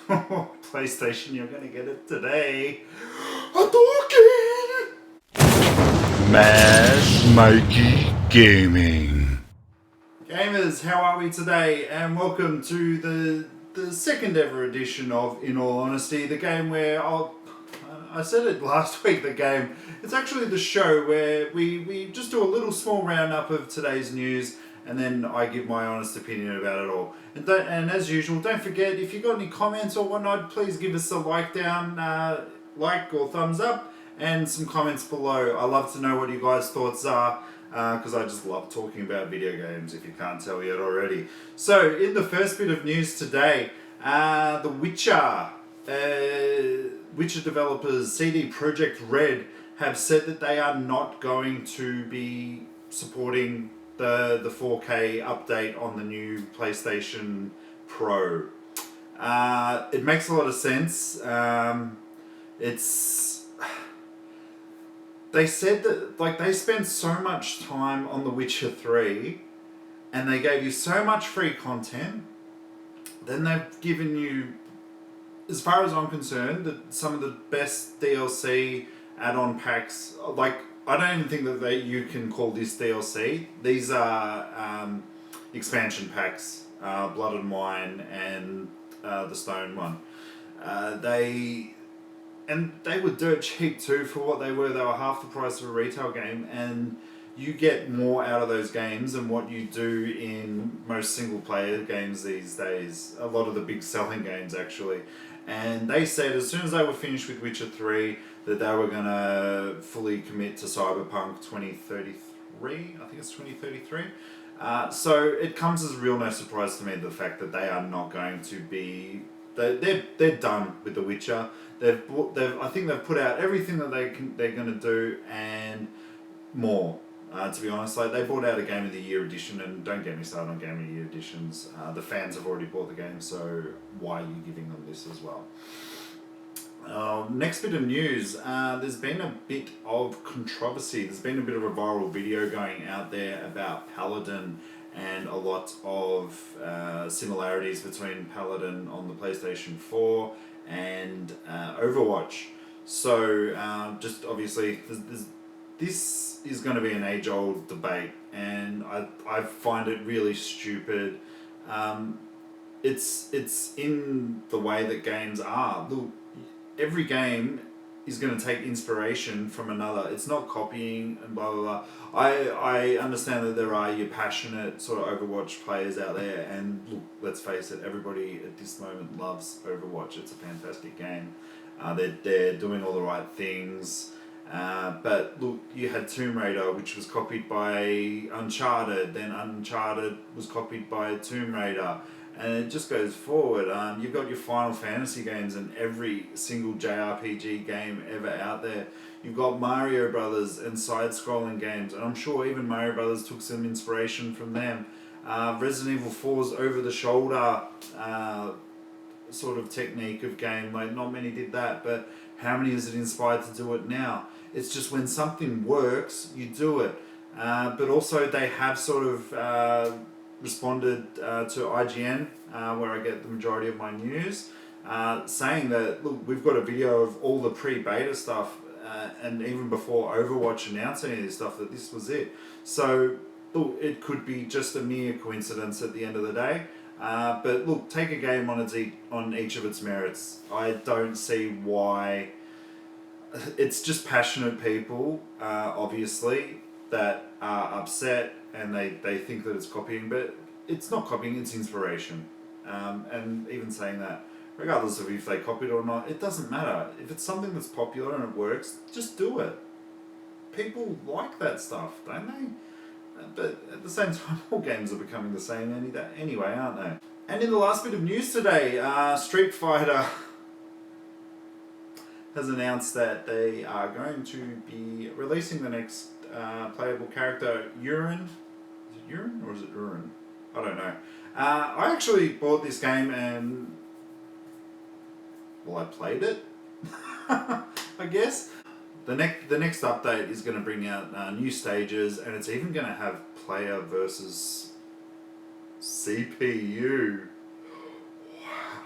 PlayStation, you're gonna get it today. Hadouken! Mash Mikey Gaming. Gamers, how are we today? And welcome to the second ever edition of In All Honesty, the game where I said it last week, the game. It's actually the show where we just do a little small roundup of today's news and then I give my honest opinion about it all. And as usual, don't forget, if you've got any comments or whatnot, please give us a like down, like or thumbs up, and some comments below. I love to know what you guys' thoughts are, because I just love talking about video games, if you can't tell yet already. So, in the first bit of news today, The Witcher. Witcher developers CD Projekt Red have said that they are not going to be supporting the 4K update on the new PlayStation Pro. It makes a lot of sense. They said that they spent so much time on The Witcher 3 and they gave you so much free content, then they've given you, as far as I'm concerned, some of the best DLC add-on packs. I don't even think that you can call this DLC. These are expansion packs, Blood and Wine and the Stone one. They were dirt cheap too for what they were. They were half the price of a retail game, and you get more out of those games than what you do in most single player games these days. A lot of the big selling games actually. And they said as soon as they were finished with Witcher 3 that they were going to fully commit to Cyberpunk 2033. I think it's 2033. So it comes as a real no surprise to me the fact that they are not going to be... They're done with The Witcher. I think they've put out everything that they're going to do and more. To be honest, they brought out a Game of the Year edition, and don't get me started on Game of the Year editions. The fans have already bought the game, so why are you giving them this as well? Next bit of news, there's been a bit of controversy. There's been a bit of a viral video going out there about Paladin and a lot of similarities between Paladin on the PlayStation 4 and Overwatch. So just obviously this is going to be an age-old debate, and I find it really stupid. It's in the way that games are. Look, every game is going to take inspiration from another. It's not copying and blah, blah, blah. I understand that there are your passionate sort of Overwatch players out there, and look, let's face it, everybody at this moment loves Overwatch. It's a fantastic game. They're doing all the right things. But look, you had Tomb Raider, which was copied by Uncharted, then Uncharted was copied by Tomb Raider, and it just goes forward. You've got your Final Fantasy games and every single JRPG game ever out there. You've got Mario Brothers and side-scrolling games, and I'm sure even Mario Brothers took some inspiration from them. Resident Evil 4's over-the-shoulder sort of technique of game, not many did that, but how many is it inspired to do it now? It's just when something works, you do it. But also they have sort of responded to IGN, where I get the majority of my news, saying that, look, we've got a video of all the pre-beta stuff, and even before Overwatch announced any of this stuff, that this was it. So, look, it could be just a mere coincidence at the end of the day. But look, take a game on each of its merits. I don't see why. It's just passionate people, obviously, that are upset and they think that it's copying, but it's not copying, it's inspiration. And even saying that, regardless of if they copied or not, it doesn't matter. If it's something that's popular and it works, just do it. People like that stuff, don't they? But at the same time, all games are becoming the same anyway, aren't they? And in the last bit of news today, Street Fighter has announced that they are going to be releasing the next playable character, Urine. Is it Urine or is it Urine? I don't know. I actually bought this game and, well, I played it, I guess. The next update is going to bring out new stages, and it's even going to have player versus CPU. Wow.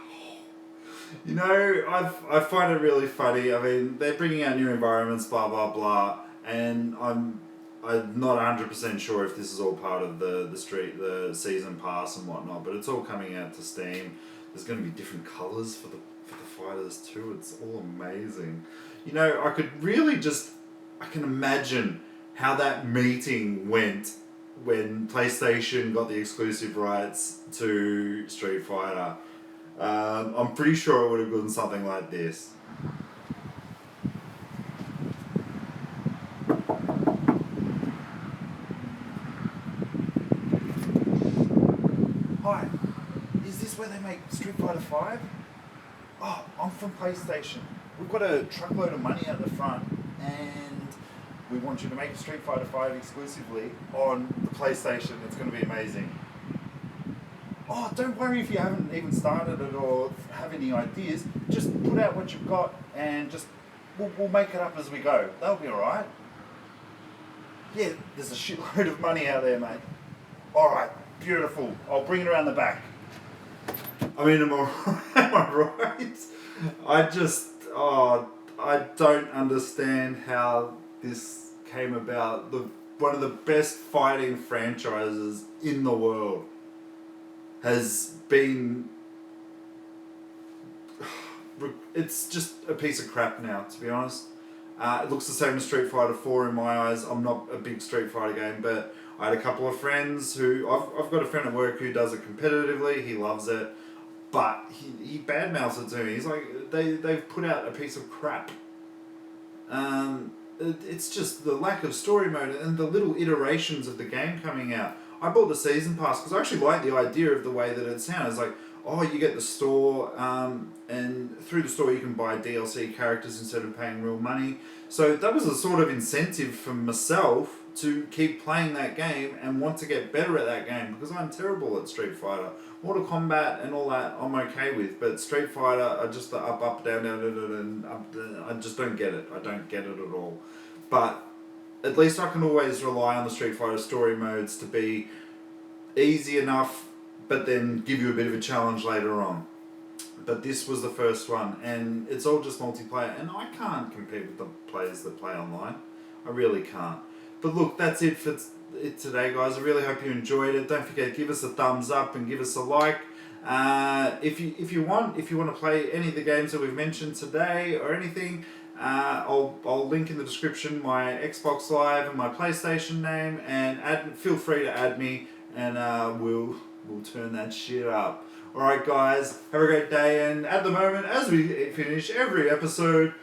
You know, I find it really funny. I mean, they're bringing out new environments, blah blah blah, and I'm not 100% sure if this is all part of the season pass and whatnot, but it's all coming out to Steam. There's going to be different colours for the fighters too. It's all amazing. You know, I can imagine how that meeting went when PlayStation got the exclusive rights to Street Fighter. I'm pretty sure it would have gone something like this. Hi, is this where they make Street Fighter 5? Oh, I'm from PlayStation. We've got a truckload of money at the front and we want you to make Street Fighter 5 exclusively on the PlayStation. It's going to be amazing. Oh, don't worry if you haven't even started it or have any ideas. Just put out what you've got and we'll make it up as we go. That'll be alright. Yeah, there's a shitload of money out there, mate. Alright, beautiful. I'll bring it around the back. I mean, am I right? I don't understand how this came about. One of the best fighting franchises in the world has been... It's just a piece of crap now, to be honest. It looks the same as Street Fighter 4 in my eyes. I'm not a big Street Fighter game, but I had a couple of friends who... I've got a friend at work who does it competitively. He loves it. But he badmouths it to me. He's like, they've put out a piece of crap. It's just the lack of story mode and the little iterations of the game coming out. I bought the season pass because I actually like the idea of the way that it sounds. Like, oh, you get the store, and through the store you can buy DLC characters instead of paying real money. So that was a sort of incentive for myself to keep playing that game and want to get better at that game because I'm terrible at Street Fighter. Mortal Kombat and all that I'm okay with, but Street Fighter, I just the up, down, and up, I just don't get it. I don't get it at all. But at least I can always rely on the Street Fighter story modes to be easy enough, but then give you a bit of a challenge later on. But this was the first one, and it's all just multiplayer, and I can't compete with the players that play online. I really can't. But look, that's it for it today, guys. I really hope you enjoyed it. Don't forget, give us a thumbs up and give us a like. If you want to play any of the games that we've mentioned today or anything, I'll link in the description my Xbox Live and my PlayStation name, and feel free to add me, and we'll turn that shit up. Alright guys, have a great day, and at the moment, as we finish every episode,